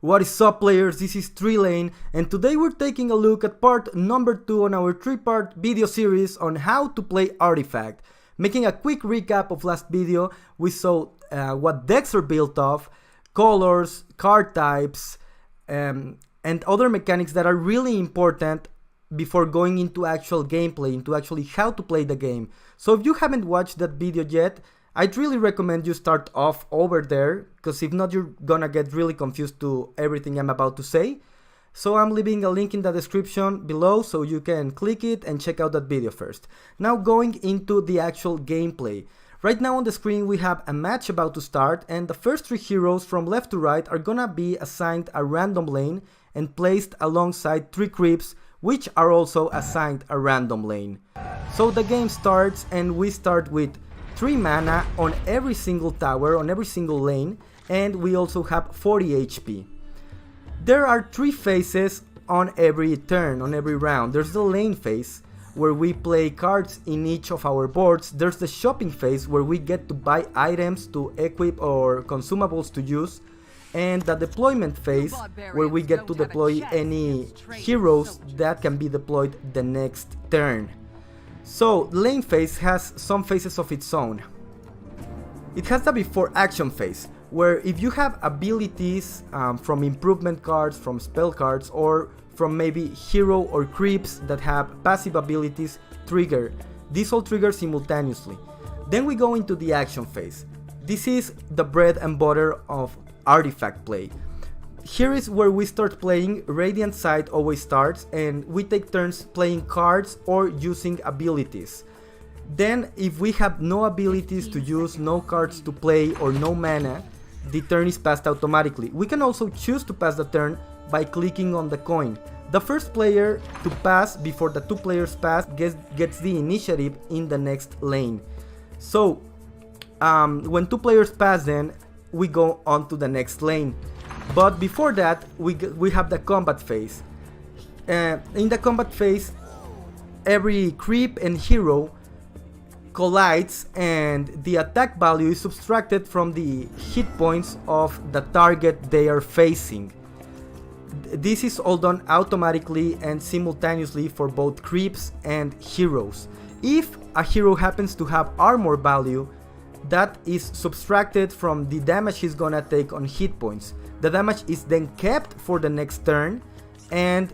What is up, players? This is Treelane, and today we're taking a look at part number 2 on our 3-part video series on how to play Artifact. Making a quick recap of last video, we saw what decks are built of, colors, card types, and other mechanics that are really important before going into actual gameplay, into actually how to play the game. So if you haven't watched that video yet, I'd really recommend you start off over there, because if not, you're gonna get really confused to everything I'm about to say. So I'm leaving a link in the description below so you can click it and check out that video first. Now going into the actual gameplay. Right now on the screen we have a match about to start, and the first 3 heroes from left to right are gonna be assigned a random lane and placed alongside 3 creeps, which are also assigned a random lane. So the game starts and we start with 3 mana on every single tower, on every single lane, and we also have 40 HP. There are 3 phases on every turn, on every round. There's the lane phase, where we play cards in each of our boards. There's the shopping phase, where we get to buy items to equip or consumables to use. And the deployment phase, where we get to deploy any heroes that can be deployed the next turn. So, lane phase has some phases of its own. It has the before action phase, where if you have abilities from improvement cards, from spell cards, or from maybe hero or creeps that have passive abilities trigger. These all trigger simultaneously. Then we go into the action phase. This is the bread and butter of Artifact play. Here is where we start playing. Radiant side always starts, and we take turns playing cards or using abilities. Then if we have no abilities to use, no cards to play, or no mana, the turn is passed automatically. We can also choose to pass the turn by clicking on the coin. The first player to pass before the 2 players pass gets the initiative in the next lane. So when 2 players pass, then we go on to the next lane. But before that, we have the combat phase. In the combat phase, every creep and hero collides, and the attack value is subtracted from the hit points of the target they are facing. This is all done automatically and simultaneously for both creeps and heroes. If a hero happens to have armor value, that is subtracted from the damage he's gonna take on hit points. The damage is then kept for the next turn, and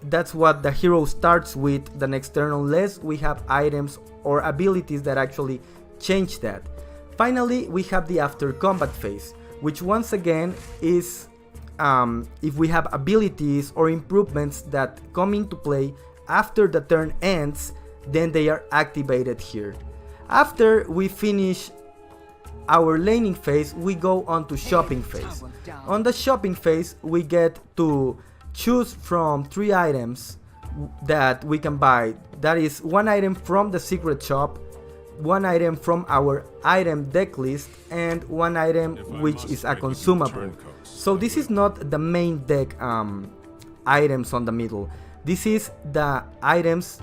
that's what the hero starts with the next turn, unless we have items or abilities that actually change that. Finally, we have the after combat phase, which once again is if we have abilities or improvements that come into play after the turn ends, then they are activated here. After we finish our laning phase, we go on to shopping phase. On the shopping phase, we get to choose from 3 items that we can buy. That is 1 item from the secret shop, 1 item from our item deck list, and 1 item which is a consumable. So this is not the main deck items on the middle. This is the items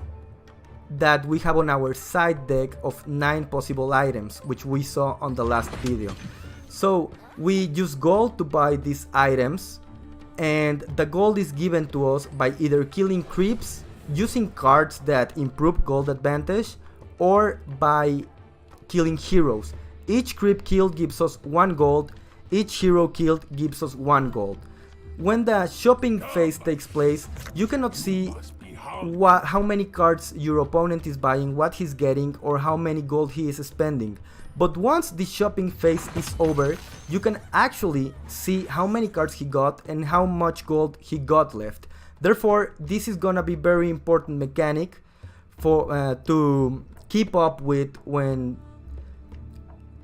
that we have on our side deck of 9 possible items, which we saw on the last video. So we use gold to buy these items, and the gold is given to us by either killing creeps, using cards that improve gold advantage, or by killing heroes. Each creep killed gives us 1 gold, each hero killed gives us 1 gold. When the shopping phase takes place, you cannot see how many cards your opponent is buying, what he's getting, or how many gold he is spending. But once the shopping phase is over, you can actually see how many cards he got and how much gold he got left. Therefore, this is gonna be very important mechanic for to keep up with when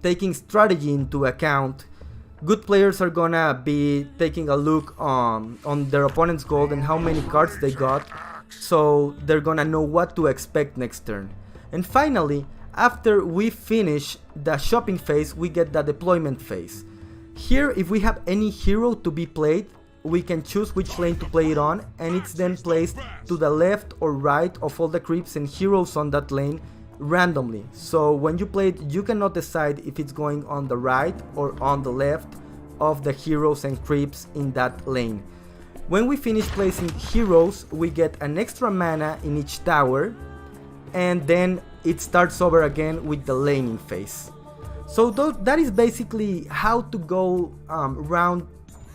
taking strategy into account. Good players are gonna be taking a look on their opponent's gold and how many cards they got, so they're gonna know what to expect next turn. And finally, after we finish the shopping phase, we get the deployment phase. Here, if we have any hero to be played, we can choose which lane to play it on, and it's then placed to the left or right of all the creeps and heroes on that lane randomly. So when you play it, you cannot decide if it's going on the right or on the left of the heroes and creeps in that lane. When we finish placing heroes, we get an extra mana in each tower, and then it starts over again with the laning phase. So that is basically how to go round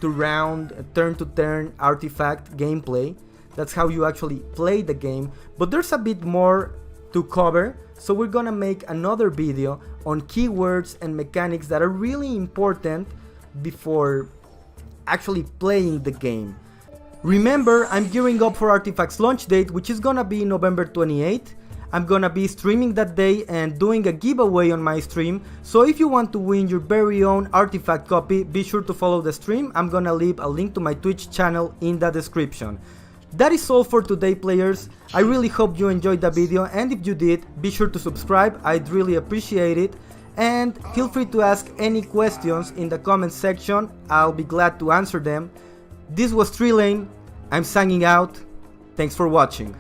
to round, turn to turn artifact gameplay. That's how you actually play the game, but there's a bit more to cover, so we're gonna make another video on keywords and mechanics that are really important before actually playing the game. Remember, I'm gearing up for Artifact's launch date, which is gonna be November 28th. I'm gonna be streaming that day and doing a giveaway on my stream, so if you want to win your very own Artifact copy, be sure to follow the stream. I'm gonna leave a link to my Twitch channel in the description. That is all for today, players. I really hope you enjoyed the video, and if you did, be sure to subscribe, I'd really appreciate it. And feel free to ask any questions in the comment section, I'll be glad to answer them. This was Treelane, I'm signing out, thanks for watching.